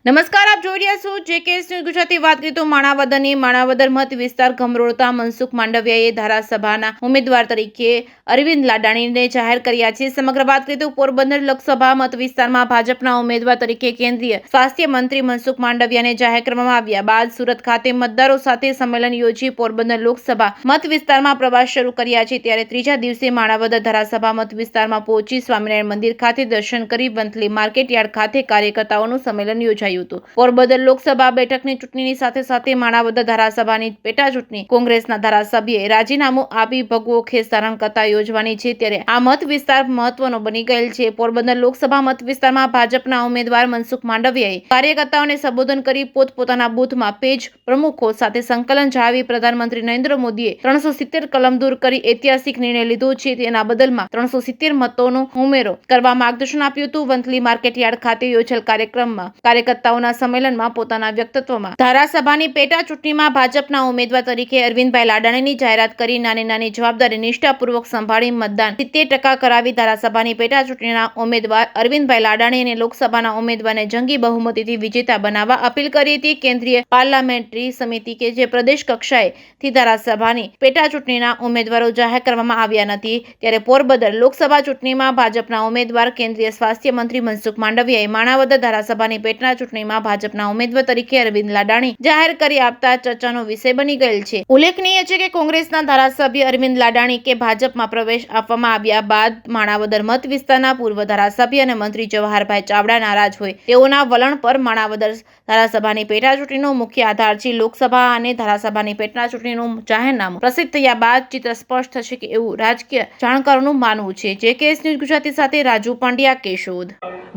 નમસ્કાર, આપ જોઈ રહ્યા છો જેકેએસ ન્યૂઝ ગુજરાતી. વાત કરીએ તો માણાવદર મત વિસ્તાર ગમરોળતા મનસુખ માંડવિયાએ ધારાસભાના ઉમેદવાર તરીકે અરવિંદ લાડાણીને જાહેર કર્યા છે. સમગ્ર વાત કરીએ તો પોરબંદર લોકસભા મત વિસ્તારમાં ભાજપના ઉમેદવાર તરીકે કેન્દ્રીય સ્વાસ્થ્ય મંત્રી મનસુખ માંડવિયાને જાહેર કરવામાં આવ્યા બાદ સુરત ખાતે મતદારો સાથે સંમેલન યોજી પોરબંદર લોકસભા મત વિસ્તારમાં પ્રવાસ શરૂ કર્યા છે. ત્યારે ત્રીજા દિવસે માણાવદર ધારાસભા મત વિસ્તારમાં પહોંચી સ્વામિનારાયણ મંદિર ખાતે દર્શન કરી વંથલી માર્કેટયાર્ડ ખાતે કાર્યકર્તાઓનું સંમેલન યોજાયું. પોરબંદર લોકસભા બેઠકની ચૂંટણીની સાથે માણાવદર ધારાસભાની પેટા ચૂંટણી કોંગ્રેસના ધારાસભ્યએ રાજીનામું આપી ભગવો ખેસ ધારણ કરતા યોજવાની છે. ત્યારે આ મત વિસ્તાર મહત્વનો બની ગયેલ છે. પોરબંદર લોકસભા મત વિસ્તારમાં ભાજપના ઉમેદવાર મનસુખ માંડવિયાએ કાર્યકર્તાઓને સંબોધન કરી પોતપોતાના બૂથમાં પેજ પ્રમુખો સાથે સંકલન જાળવી પ્રધાનમંત્રી નરેન્દ્ર મોદીએ 370 કલમ દૂર કરી ઐતિહાસિક નિર્ણય લીધો છે તેના બદલમાં 370 મતોનો ઉમેરો કરવા માર્ગદર્શન આપ્યું હતું. વંથલી માર્કેટયાર્ડ ખાતે યોજેલ કાર્યક્રમમાં કાર્યકર્તાઓના સંમેલનમાં પોતાના વ્યક્તિત્વમાં ધારાસભાની પેટા ચૂંટણીમાં ભાજપના ઉમેદવાર તરીકે અરવિંદભાઈ લાડાણીની જાહેરાત કરી નાની જવાબદારી નિષ્ઠાપૂર્વક સંભાળી મતદાન 70% કરાવી ધારાસભાની પેટા ચૂંટણીના ઉમેદવાર અરવિંદભાઈ લાડાણી અને લોકસભાના ઉમેદવારને જંગી બહુમતીથી વિજેતા બનાવવા અપીલ કરી હતી. કેન્દ્રીય પાર્લામેન્ટરી સમિતિ કે જે પ્રદેશ કક્ષાએથી ધારાસભાની પેટા ચૂંટણીના ઉમેદવારો જાહેર કરવામાં આવ્યા નથી. ત્યારે પોરબંદર લોકસભા ચૂંટણીમાં ભાજપના ઉમેદવાર કેન્દ્રીય સ્વાસ્થ્ય મંત્રી મનસુખ માંડવિયાએ માણાવદર ધારાસભાની પેટા ચૂંટણીમાં ભાજપના ઉમેદવાર તરીકે અરવિંદ લાડાણી જાહેર કરી આપતા ચર્ચાનો વિષય બની ગયેલ છે. ઉલ્લેખનીય છે કે કોંગ્રેસના ધારાસભ્ય અરવિંદ લાડાણી કે ભાજપમાં પ્રવેશ આપવામાં આવ્યા બાદ માણાવદર મત વિસ્તારના પૂર્વ ધારાસભ્ય અને મંત્રી જવાહરભાઈ ચાવડા નારાજ હોય તેઓના વલણ પર માણાવદર ધારાસભાની પેટા ચૂંટણીનો મુખ્ય આધાર છે. લોકસભા અને ધારાસભાની પેટા ચૂંટણીનું જાહેરનામું પ્રસિદ્ધ થયા બાદ ચિત્ર સ્પષ્ટ થશે કે એવું રાજકીય જાણકારોનું માનવું છે. જેકેએસ ન્યૂઝ ગુજરાતી સાથે રાજુ પાંડ્યા, કેશોદ.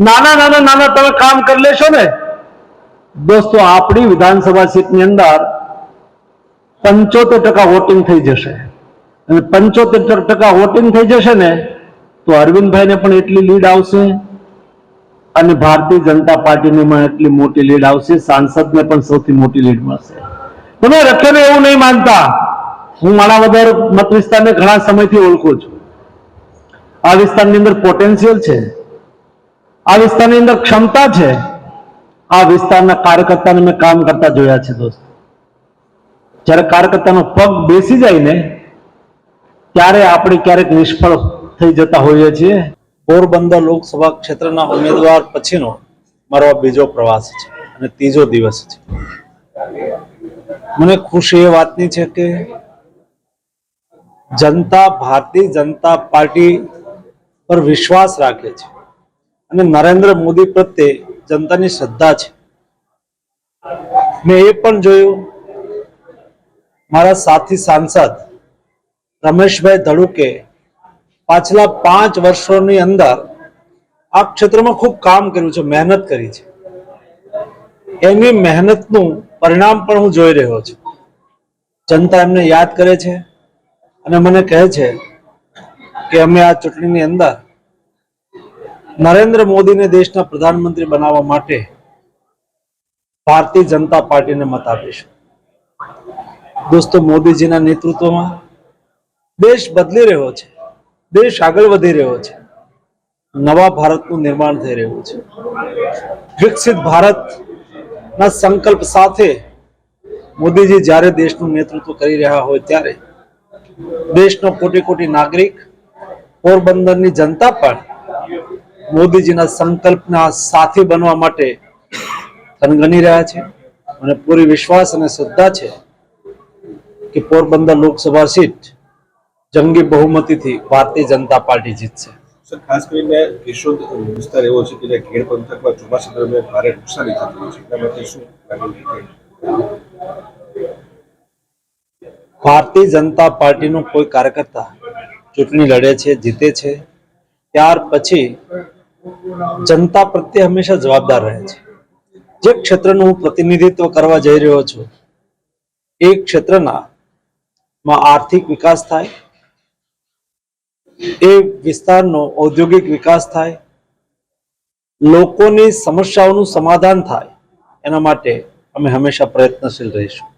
નાના તમે કામ કરી લેશો ને દોસ્તો, આપણી વિધાનસભા સીટની અંદર 75% વોટિંગ થઈ જશે અને 75% વોટિંગ થઈ જશે ને તો અરવિંદભાઈને પણ એટલી લીડ આવશે અને ભારતીય જનતા પાર્ટીની પણ એટલી મોટી લીડ આવશે. સાંસદને પણ સૌથી મોટી લીડ મળશે. તમે રખેને એવું નહીં માનતા, હું માણાવદર મત વિસ્તારને ઘણા સમયથી ઓળખું છું. આ વિસ્તારની અંદર પોટેન્શિયલ છે, આ વિસ્તારની અંદર ક્ષમતા છે. આ વિસ્તારના કાર્યકર્તાને મેં કામ કરતા જોયા છે દોસ્તો. જ્યારે કાર્યકર્તાનો પગ બેસી જાય ને ત્યારે આપણે ક્યારેક નિષ્ફળ થઈ જતા હોઈએ છીએ. પોરબંદર લોકસભા ક્ષેત્રના ઉમેદવાર પછીનો મારો બીજો પ્રવાસ છે અને ત્રીજો દિવસ છે. મને ખુશી એ વાતની છે કે જનતા ભારતીય જનતા પાર્ટી પર વિશ્વાસ રાખે છે અને નરેન્દ્ર મોદી પ્રત્યે જનતાની શ્રદ્ધા છે. મેં એ પણ જોયું, મારા સાથી સાંસદ રમેશભાઈ ધડુકે પાછલા 5 વર્ષોની અંદર આ ક્ષેત્રમાં ખૂબ કામ કર્યું છે, મહેનત કરી છે. એની મહેનતનું પરિણામ પણ હું જોઈ રહ્યો છું. જનતા એમને યાદ કરે છે અને મને કહે છે કે અમે આ ચૂંટણીની અંદર નરેન્દ્ર મોદીને દેશના પ્રધાનમંત્રી બનાવવા માટે ભારતીય જનતા પાર્ટીને મત આપીશું. દોસ્તો, મોદીજીના નેતૃત્વમાં દેશ બદલી રહ્યો છે, દેશ આગળ વધી રહ્યો છે, નવા ભારતનું નિર્માણ થઈ રહ્યું છે. વિકસિત ભારતના સંકલ્પ સાથે મોદીજી જ્યારે દેશનું નેતૃત્વ કરી રહ્યા હોય ત્યારે દેશનો કોટી નાગરિક, પોરબંદરની જનતા પણ મોદીજીના સંકલ્પના સાથી બનવા માટે થનગની રહ્યા છે. અને પૂરી વિશ્વાસ અને શ્રદ્ધા છે કે પોરબંદર લોકસભા સીટ જંગી બહુમતીથી ભારતીય જનતા પાર્ટી જીતશે. ખાસ કરીને કેશોદ વિસ્તાર એવો છે કે જ્યાં ખેડ પંથકમાં ચોમાસા દરમિયાન ભારે નુકસાની થતી હોય છે, એટલા માટે શું ભારતીય જનતા પાર્ટીનો કોઈ કાર્યકર્તા ચૂંટણી લડે છે, જીતે છે, ત્યાર પછી જનતા પ્રત્યે હંમેશા જવાબદાર રહે છે. જે ક્ષેત્રનું હું પ્રતિનિધિત્વ કરવા જઈ રહ્યો છું એ ક્ષેત્રના આર્થિક વિકાસ થાય, એ વિસ્તારનો ઔદ્યોગિક વિકાસ થાય, લોકોની સમસ્યાઓનું સમાધાન થાય, એના માટે અમે હંમેશા પ્રયત્નશીલ રહીશું.